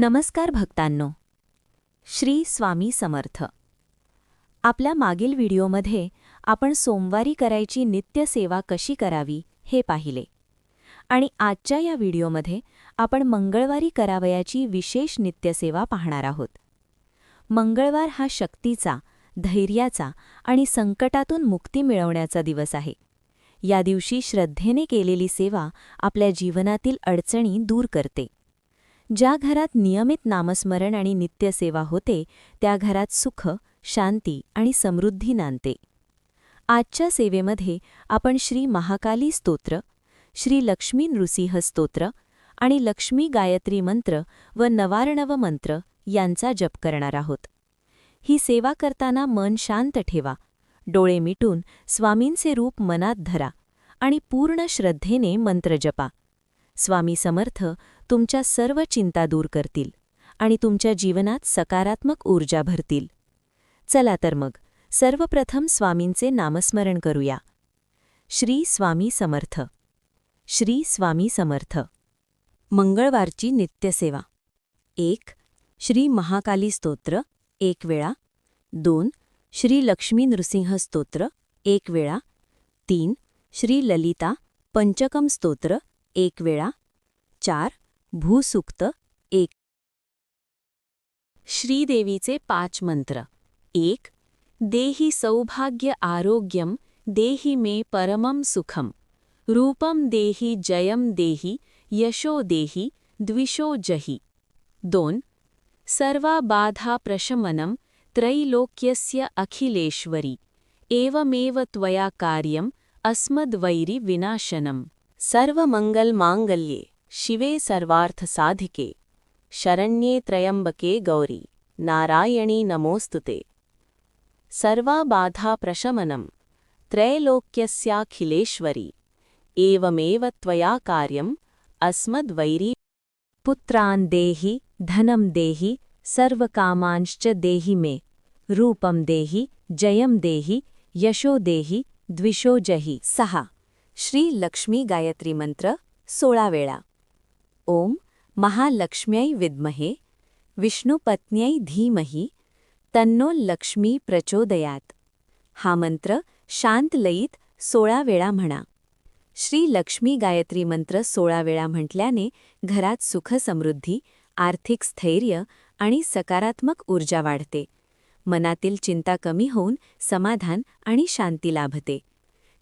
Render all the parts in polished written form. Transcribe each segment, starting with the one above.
नमस्कार भक्तांनो. श्री स्वामी समर्थ. आपल्या मागील व्हिडिओमध्ये आपण सोमवारी करायची नित्यसेवा कशी करावी हे पाहिले आणि आजच्या या व्हिडिओमध्ये आपण मंगळवारी करावयाची विशेष नित्यसेवा पाहणार आहोत. मंगळवार हा शक्तीचा, धैर्याचा आणि संकटातून मुक्ती मिळवण्याचा दिवस आहे. या दिवशी श्रद्धेने केलेली सेवा आपल्या जीवनातील अडचणी दूर करते. ज्या घरात नियमित नामस्मरण आणि नित्यसेवा होते त्या घरात सुख, शांती आणि समृद्धी नांदते. आजच्या सेवेमध्ये आपण श्री महाकाली स्तोत्र, श्री लक्ष्मी नृसिंह स्तोत्र आणि लक्ष्मी गायत्री मंत्र व नवार्णव मंत्र यांचा जप करणार आहोत. ही सेवा करताना मन शांत ठेवा, डोळे मिटून स्वामींचे रूप मनात धरा आणि पूर्ण श्रद्धेने मंत्र जपा. स्वामी समर्थ तुमच्या सर्व चिंता दूर करतील आणि तुमच्या जीवनात सकारात्मक ऊर्जा भरतील. चला तर मग सर्वप्रथम स्वामींचे नामस्मरण करूया. श्री स्वामी समर्थ. श्री स्वामी समर्थ. मंगळवारची नित्यसेवा. 1. श्री महाकाली स्तोत्र 1 वेळा. 2. श्री लक्ष्मी नृसिंह स्तोत्र 1 वेळा. 3. श्री ललिता पंचकम स्तोत्र 1 वेळा. 4. भूसूक्त 1. श्रीदेवीचे 5 मंत्र. 1. देहि सौभाग्य आरोग्यम देहि मे परमं सुखम. रूपम देहि जयम देहि यशो देहि द्विषो जहि. 2. सर्वाबाधा प्रशमनं त्रैलोक्यस्य अखिलेश्वरी. एवमेव त्वया कार्यम अस्मद्वैरी विनाशनम. सर्वमंगलमांगल्ये शिवे सर्वार्थसाधिके शरण्ये त्र्यंबके गौरी नारायणी नमोस्तुते. सर्वाबाधा प्रशमनं त्रैलोक्यस्याखिलेश्वरी. एवमेव त्वया कार्यम अस्मद्वैरी. पुत्रान् देहि धनं देहि सर्वकामांश्च देहि मे. रूपं देहि जयं देहि यशो देहि द्विषो जहि. 6. श्री लक्ष्मी गायत्री मंत्र 16 वेळा. ओम महालक्ष्म्यै विद्महे विष्णुपत्न्यै धीमहि तन्नो लक्ष्मी प्रचोदयात. हा मंत्र शांत लयीत 16 वेळा म्हणा. श्री लक्ष्मी गायत्री मंत्र 16 वेळा म्हटल्याने घरात सुख समृद्धी, आर्थिक स्थैर्य आणि सकारात्मक ऊर्जा वाढते. मनातील चिंता कमी होऊन समाधान आणि शांती लाभते.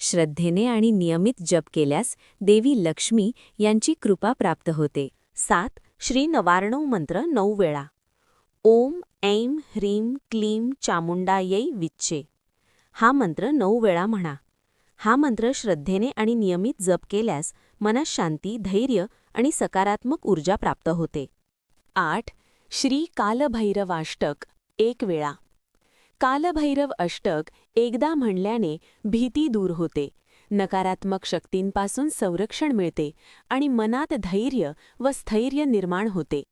श्रद्धेने आणि नियमित जप केल्यास देवी लक्ष्मी यांची कृपा प्राप्त होते. 7. श्री नवार्णव मंत्र 9 वेळा. ओम ऐं ह्रीं क्लीं चामुंडायै विच्चे. हा मंत्र 9 वेळा म्हणा. हा मंत्र श्रद्धेने आणि नियमित जप केल्यास मनात शांती, धैर्य आणि सकारात्मक ऊर्जा प्राप्त होते. 8. श्री कालभैरवाष्टक 1 वेळा. कालभैरव अष्टक एकदा म्हणल्याने भीती दूर होते, नकारात्मक शक्तींपासून संरक्षण मिळते आणि मनात धैर्य व स्थैर्य निर्माण होते.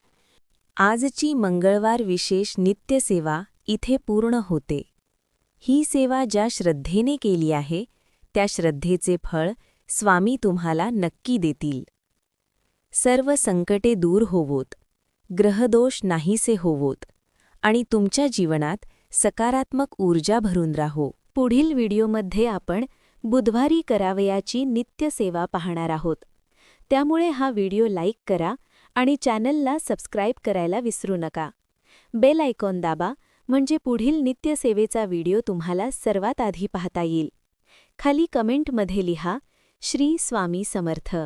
आजची मंगळवार विशेष नित्यसेवा इथे पूर्ण होते. ही सेवा ज्या श्रद्धेने केली आहे त्या श्रद्धेचे फळ स्वामी तुम्हाला नक्की देतील. सर्व संकटे दूर होवोत, ग्रहदोष नाहीसे होवोत आणि तुमच्या जीवनात सकारात्मक ऊर्जा भरून राहो. पुढील व्हिडिओमध्ये आपण बुधवारी करावयाची नित्यसेवा पाहणार आहोत. त्यामुळे हा व्हिडिओ लाईक करा आणि चॅनलला सबस्क्राईब करायला विसरू नका. बेल आयकॉन दाबा म्हणजे पुढील नित्यसेवेचा व्हिडिओ तुम्हाला सर्वात आधी पाहता येईल. खाली कमेंटमध्ये लिहा श्री स्वामी समर्थ.